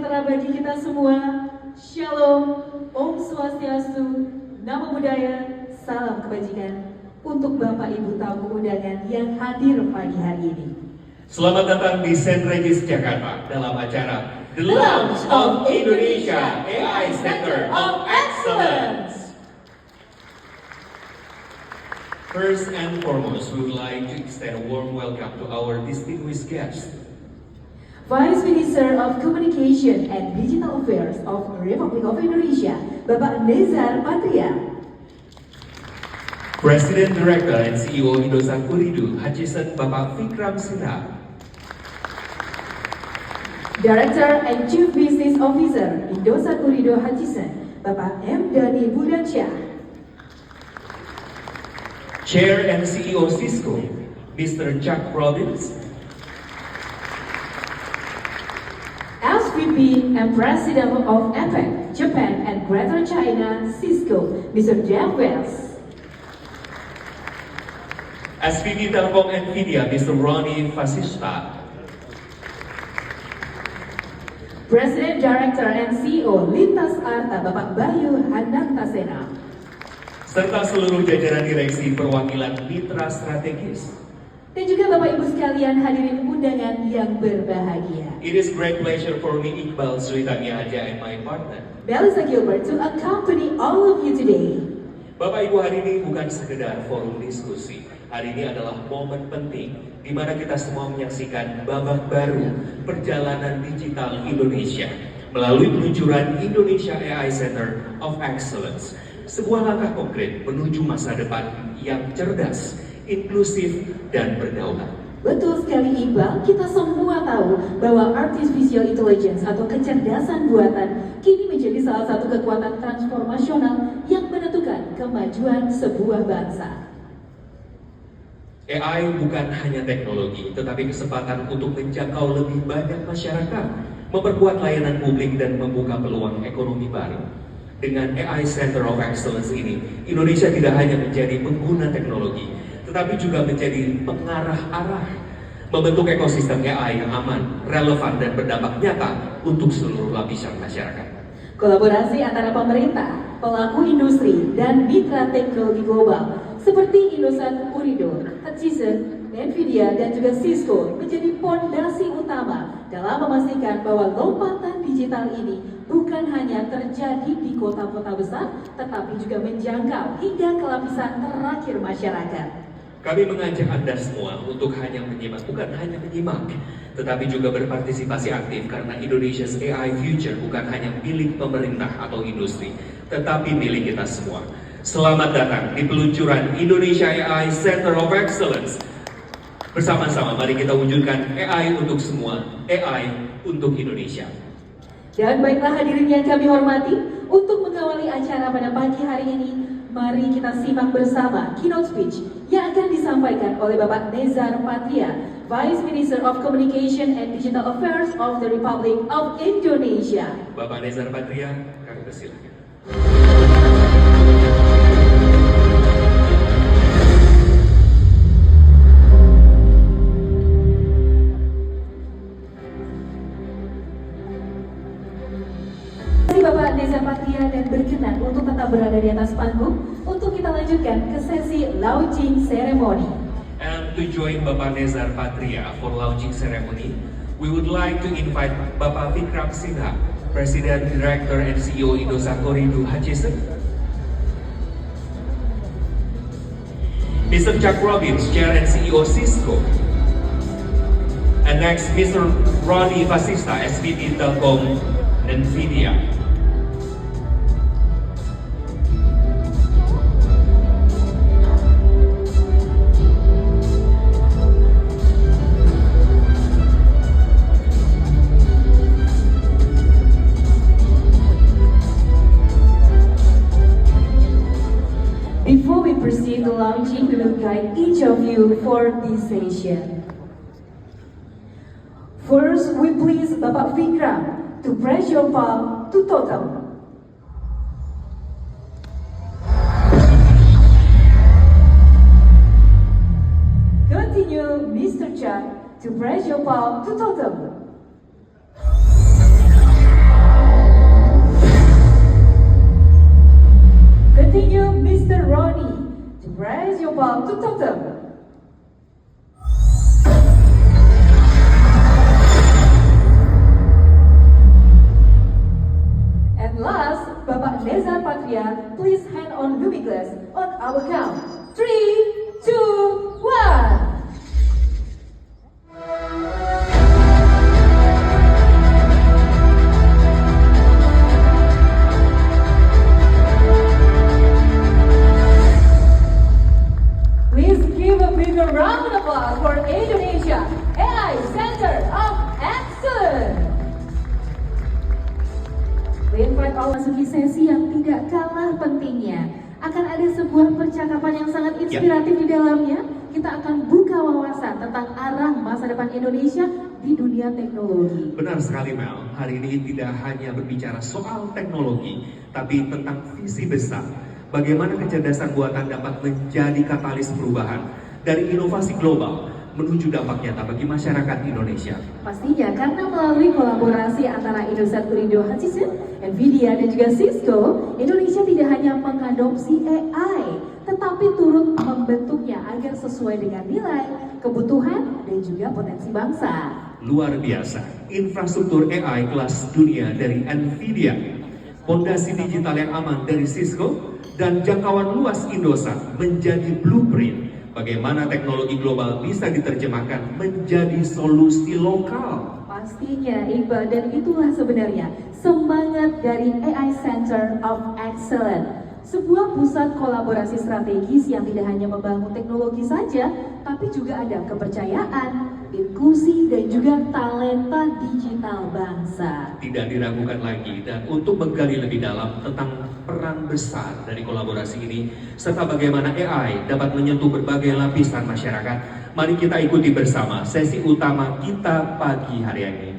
sejahtera bagi kita semua. Shalom, Om Swastiastu, Namo Buddhaya, salam kebajikan untuk Bapak Ibu tamu undangan yang hadir pagi hari ini. Selamat datang di St. Regis Jakarta dalam acara The Launch of Indonesia AI Center of Excellence. First and foremost, we would like to extend a warm welcome to our distinguished guest, Vice Minister of Communication and Digital Affairs of Republic of Indonesia, Bapak Nezar Patria. President Director and CEO Indosat Ooredoo Hutchison Bapak Vikram Sinha. Director and Chief Business Officer Indosat Ooredoo Hutchison, Bapak M. Dhani Budiansyah. Chair and CEO Cisco, Mr. Chuck Robbins. SVP and President of APEC, Japan and Greater China, Cisco, Mr. Jeff Wells. SVP Telkom Nvidia, Mr. Ronnie Fasista. President, Director, and CEO Lintas Arta, Bapak Bayu Hanantasena. Serta seluruh jajaran direksi perwakilan mitra strategis. Dan juga Bapak Ibu sekalian hadirin undangan yang berbahagia. It is great pleasure for me, Iqbal Suitania Aja, and my partner, Melissa Gilbert, to accompany all of you today. Bapak Ibu, hari ini bukan sekedar forum diskusi. Hari ini adalah momen penting di mana kita semua menyaksikan babak baru perjalanan digital Indonesia melalui peluncuran Indonesia AI Center of Excellence. Sebuah langkah konkret menuju masa depan yang cerdas, inklusif, dan berdaulat. Betul sekali Iqbal, kita semua tahu bahwa artificial intelligence atau kecerdasan buatan kini menjadi salah satu kekuatan transformasional yang menentukan kemajuan sebuah bangsa. AI bukan hanya teknologi, tetapi kesempatan untuk menjangkau lebih banyak masyarakat, memperkuat layanan publik, dan membuka peluang ekonomi baru. Dengan AI Center of Excellence ini, Indonesia tidak hanya menjadi pengguna teknologi, tetapi juga menjadi pengarah arah, membentuk ekosistem AI yang aman, relevan, dan berdampak nyata untuk seluruh lapisan masyarakat. Kolaborasi antara pemerintah, pelaku industri, dan mitra teknologi global seperti Indosat Ooredoo, Hutchison, Nvidia, dan juga Cisco menjadi fondasi utama dalam memastikan bahwa lompatan digital ini bukan hanya terjadi di kota-kota besar, tetapi juga menjangkau hingga ke lapisan terakhir masyarakat. Kami mengajak Anda semua untuk bukan hanya menyimak, tetapi juga berpartisipasi aktif karena Indonesia's AI Future bukan hanya milik pemerintah atau industri, tetapi milik kita semua. Selamat datang di peluncuran Indonesia AI Center of Excellence. Bersama-sama mari kita wujudkan AI untuk semua, AI untuk Indonesia. Dan baiklah hadirin yang kami hormati, untuk mengawali acara pada pagi hari ini, mari kita simak bersama keynote speech yang akan disampaikan oleh Bapak Nezar Patria, Vice Minister of Communication and Digital Affairs of the Republic of Indonesia. Bapak Nezar Patria, kami persilakan. Bapak Nezar Patria dan berkenan untuk tetap berada di atas panggung untuk kita lanjutkan ke sesi launching ceremony. And to join Bapak Nezar Patria for launching ceremony, we would like to invite Bapak Vikram Sinha, President, Director, and CEO Indosat Ooredoo Hutchison, Mr. Chuck Robbins, Chair and CEO Cisco, and next Mr. Ronnie Fasista, SVP Telkom Nvidia. Before we proceed to launching, we will guide each of you for this session. First, we please Bapak Vikram to press your palm to totem. Continue, Mr. Chuck, to press your palm to totem. I will count. 3, 2, 1. Please give a bigger round of applause for Indonesia AI Center of Excellence. We invite all masuki sesi yang tidak kalah pentingnya. Akan ada sebuah percakapan yang sangat inspiratif di dalamnya. Kita akan buka wawasan tentang arah masa depan Indonesia di dunia teknologi. Benar sekali Mel, hari ini tidak hanya berbicara soal teknologi, tapi tentang visi besar. Bagaimana kecerdasan buatan dapat menjadi katalis perubahan dari inovasi global menuju dampak nyata bagi masyarakat Indonesia. Pastinya karena melalui kolaborasi antara Indosat Urindo Hutchison, Nvidia dan juga Cisco, Indonesia tidak hanya mengadopsi AI, tetapi turut membentuknya agar sesuai dengan nilai, kebutuhan, dan juga potensi bangsa. Luar biasa, infrastruktur AI kelas dunia dari Nvidia, fondasi digital yang aman dari Cisco, dan jangkauan luas Indosat menjadi blueprint bagaimana teknologi global bisa diterjemahkan menjadi solusi lokal. Pastinya Iqbal, dan itulah sebenarnya semangat dari AI Center of Excellence. Sebuah pusat kolaborasi strategis yang tidak hanya membangun teknologi saja, tapi juga ada kepercayaan, inklusi, dan juga talenta digital bangsa. Tidak diragukan lagi, dan untuk menggali lebih dalam tentang peran besar dari kolaborasi ini, serta bagaimana AI dapat menyentuh berbagai lapisan masyarakat, mari kita ikuti bersama sesi utama kita pagi hari ini.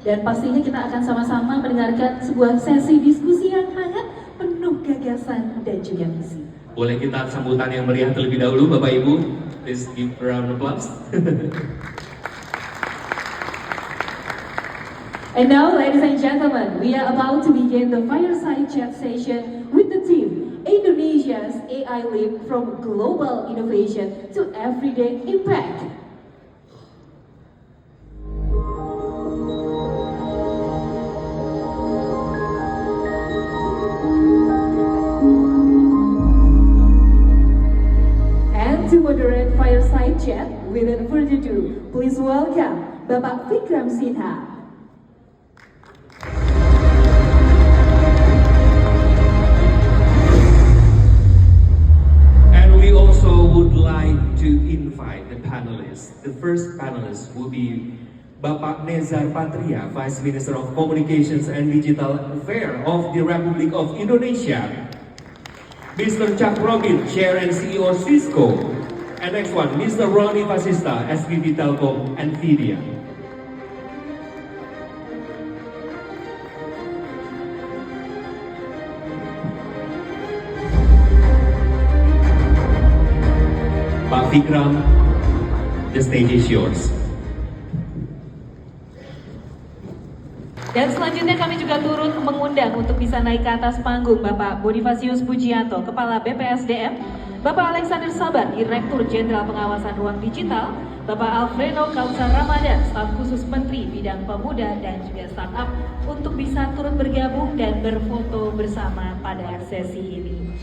Dan pastinya kita akan sama-sama mendengarkan sebuah sesi diskusi yang hangat, penuh gagasan dan juga misi. Boleh kita sambutan yang meriah terlebih dahulu Bapak Ibu? Please give a round of applause. And now, ladies and gentlemen, we are about to begin the fireside chat session with the team Indonesia's AI Leap from Global Innovation to Everyday Impact. And to moderate fireside chat, without further ado, please welcome Bapak Vikram Sinha. Would like to invite the panelists. The first panelist will be Bapak Nezar Patria, Vice Minister of Communications and Digital Affairs of the Republic of Indonesia. Mr. Chuck Robin, Chair and CEO Cisco. And next one, Mr. Ronnie Vasista, SVP Telkom Nvidia. Pak Vikram, the stage is yours. Dan selanjutnya kami juga turut mengundang untuk bisa naik ke atas panggung Bapak Bonifasius Pujianto, Kepala BPSDM, Bapak Alexander Sabar, Direktur Jenderal Pengawasan Ruang Digital, Bapak Alfredo Kautsar Ramadan, Staf Khusus Menteri Bidang Pemuda dan juga Startup, untuk bisa turut bergabung dan berfoto bersama pada sesi ini.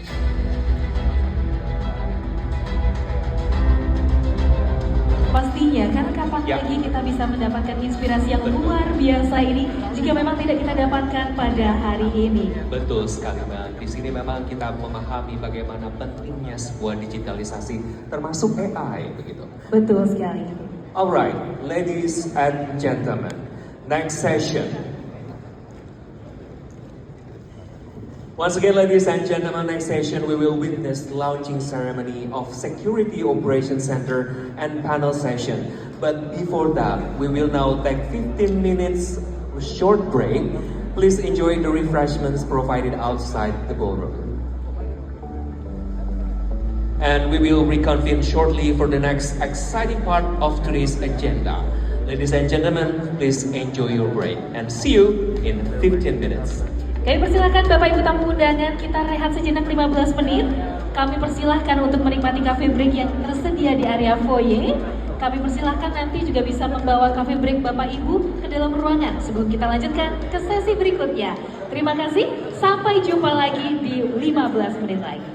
Pastinya, karena kapan lagi kita bisa mendapatkan inspirasi yang luar biasa ini jika memang tidak kita dapatkan pada hari ini. Betul sekali Mbak. Di sini memang kita memahami bagaimana pentingnya sebuah digitalisasi, termasuk AI begitu. Betul sekali. Alright, ladies and gentlemen, next session. Once again, ladies and gentlemen, next session we will witness the launching ceremony of Security Operations Center and panel session. But before that, we will now take 15 minutes short break. Please enjoy the refreshments provided outside the ballroom. And we will reconvene shortly for the next exciting part of today's agenda. Ladies and gentlemen, please enjoy your break and see you in 15 minutes. Kami persilahkan Bapak Ibu tamu undangan, kita rehat sejenak 15 menit. Kami persilahkan untuk menikmati cafe break yang tersedia di area foyer. Kami persilahkan nanti juga bisa membawa cafe break Bapak Ibu ke dalam ruangan sebelum kita lanjutkan ke sesi berikutnya. Terima kasih, sampai jumpa lagi di 15 menit lagi.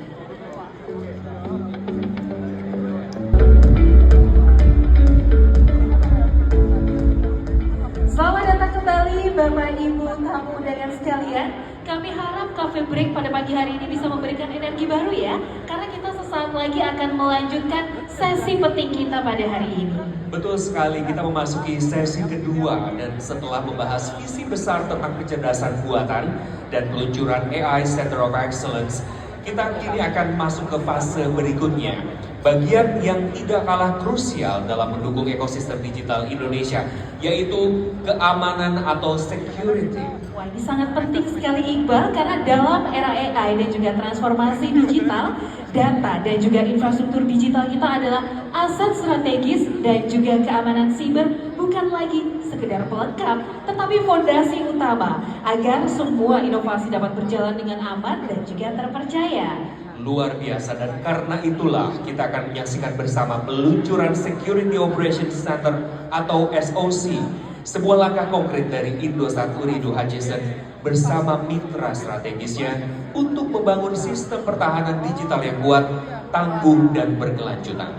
kembali Bapak Ibu tamu undangan sekalian. Kami harap Cafe Break pada pagi hari ini bisa memberikan energi baru ya, karena kita sesaat lagi akan melanjutkan sesi penting kita pada hari ini. Betul sekali, kita memasuki sesi kedua dan setelah membahas visi besar tentang kecerdasan buatan dan peluncuran AI Center of Excellence, kita kini akan masuk ke fase berikutnya. Bagian yang tidak kalah krusial dalam mendukung ekosistem digital Indonesia, yaitu keamanan atau security. Wah, ini sangat penting sekali Iqbal, karena dalam era AI dan juga transformasi digital, data dan juga infrastruktur digital kita adalah aset strategis, dan juga keamanan siber bukan lagi sekedar pelengkap, tetapi fondasi utama agar semua inovasi dapat berjalan dengan aman dan juga terpercaya. Luar biasa, dan karena itulah kita akan menyaksikan bersama peluncuran Security Operations Center atau SOC, sebuah langkah konkret dari Indosat Ooredoo Hutchison bersama mitra strategisnya untuk membangun sistem pertahanan digital yang kuat, tangguh, dan berkelanjutan.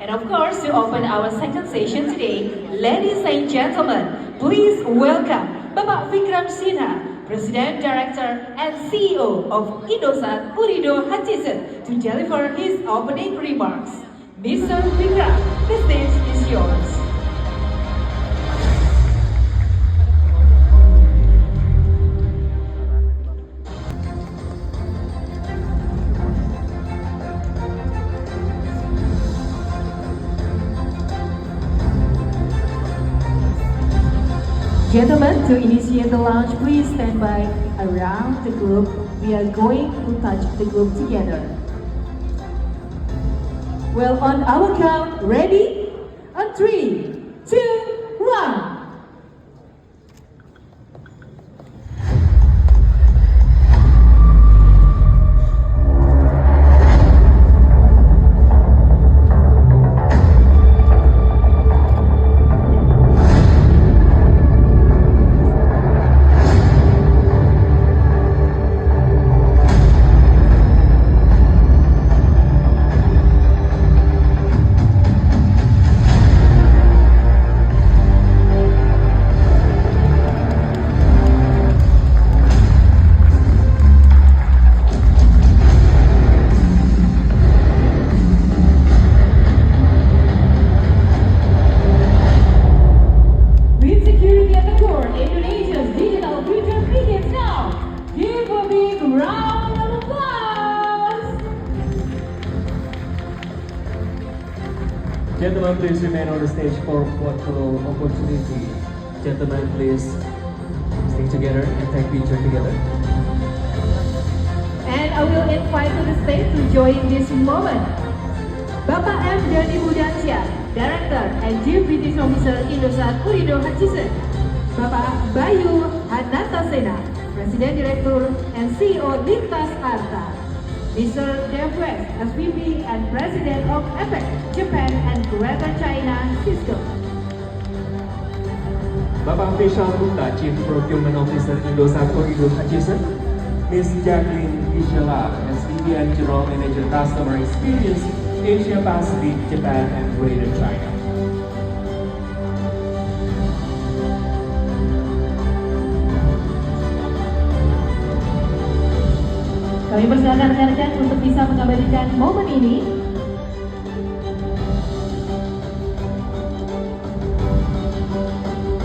And of course, to open our second session today, ladies and gentlemen, please welcome Bapak Vikram Sinha, President, Director, and CEO of Indosat Ooredoo Hutchison, to deliver his opening remarks. Mr. Vikram, the stage is yours. Gentlemen, to initiate the launch, please stand by around the group. We are going to touch the group together. Well, on our count, ready? On 3, 2, 1. Gentlemen, please remain on the stage for photo opportunity. Gentlemen, please stick together and take picture together. And I will invite to the stage to join this moment Bapak M. Dani Budansya, Director and Chief Business Officer Indosat Ooredoo Hutchison. Bapak Bayu Hanantasena, President Director and CEO Lintas Arta. Mr. Dev West, SVP and President of APEC, Japan and Greater China, Cisco. Bapak Vishal Gupta, Chief Procurement Officer Indosat Ooredoo Hutchison. Ms. Jacqueline Vishal, SVP and General Manager Customer Experience, Asia Pacific, Japan and Greater China. Kami persilakan rekan-rekan untuk bisa mengabadikan momen ini.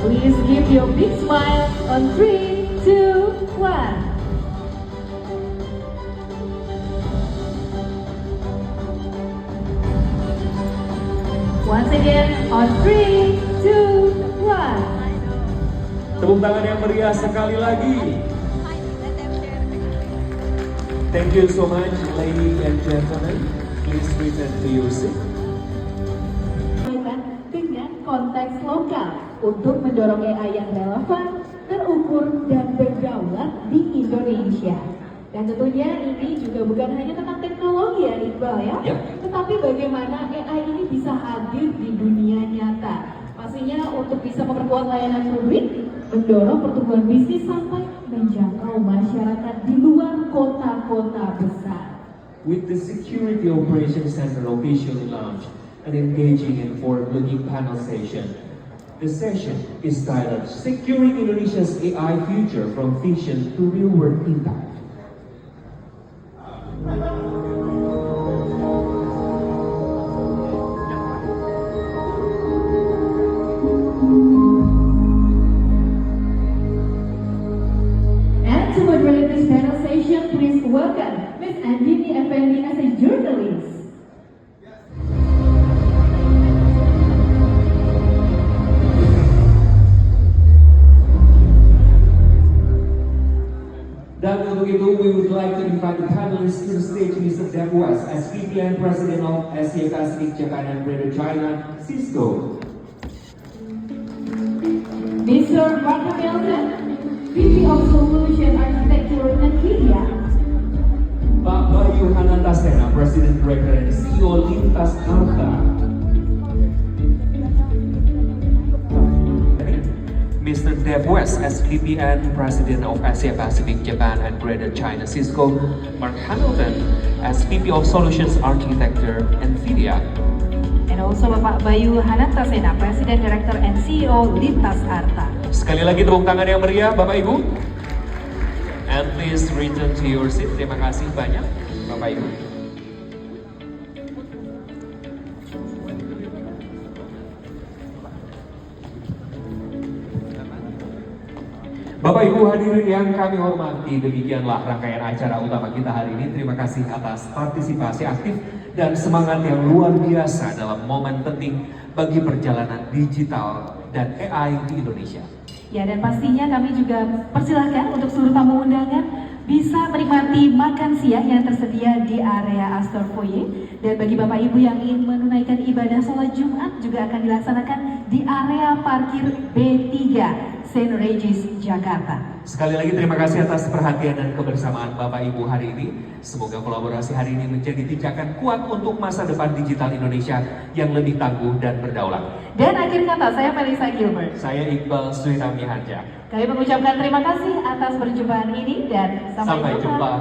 Please give your big smile on 3, 2, 1. Once again on 3, 2, 1. Tepuk tangan yang meriah sekali lagi. Thank you so much, ladies and gentlemen. Please return to your seat. Dengan konteks lokal untuk mendorong AI yang relevan, terukur, dan berdaulat di Indonesia. Dan tentunya ini juga bukan hanya tentang teknologi ya Iqbal ya, tetapi bagaimana AI ini bisa hadir di dunia nyata. Pastinya untuk bisa memperkuat layanan publik, mendorong pertumbuhan bisnis sampai menjangkau masyarakat di luar kota-kota besar. With the Security Operations Center officially launched and engaging in forward-looking panel session, The session is titled Securing Indonesia's AI Future from Vision to Real World Impact. And to moderate this panel session, please welcome Ms. Andini Effendi as a journalist. Dan untuk itu, we would like to invite the panelists to the stage, Mr. Dev West, SVP and President of Asia Pacific Japan and Greater China, Cisco. Mr. Mark Hamilton, VP of Solution Architecture NVIDIA. Pak Bayu Hanantasena, President Director and CEO Lintas Arta. Mr. Dev West, SVP and President of Asia Pacific Japan and Greater China, Cisco. Mark Hamilton, SVP of Solutions Architecture NVIDIA. And also Bapak Bayu Hanantasena, President Director and CEO Lintas Arta. Sekali lagi tepuk tangan yang meriah, Bapak Ibu. And please return to your seat. Terima kasih banyak, Bapak Ibu. Bapak Ibu hadirin yang kami hormati, demikianlah rangkaian acara utama kita hari ini. Terima kasih atas partisipasi aktif dan semangat yang luar biasa dalam momen penting bagi perjalanan digital dan AI di Indonesia. Ya, dan pastinya kami juga persilahkan untuk seluruh tamu undangan bisa menikmati makan siang yang tersedia di area Astor Foyer. Dan bagi Bapak Ibu yang ingin menunaikan ibadah sholat Jumat juga akan dilaksanakan di area parkir B3 St. Regis, Jakarta. Sekali lagi terima kasih atas perhatian dan kebersamaan Bapak Ibu hari ini. Semoga kolaborasi hari ini menjadi pijakan kuat untuk masa depan digital Indonesia yang lebih tangguh dan berdaulat. Dan akhir kata, saya Melissa Gilbert. Saya Iqbal Suitami Hanja. Kami mengucapkan terima kasih atas perjumpaan ini dan sampai jumpa.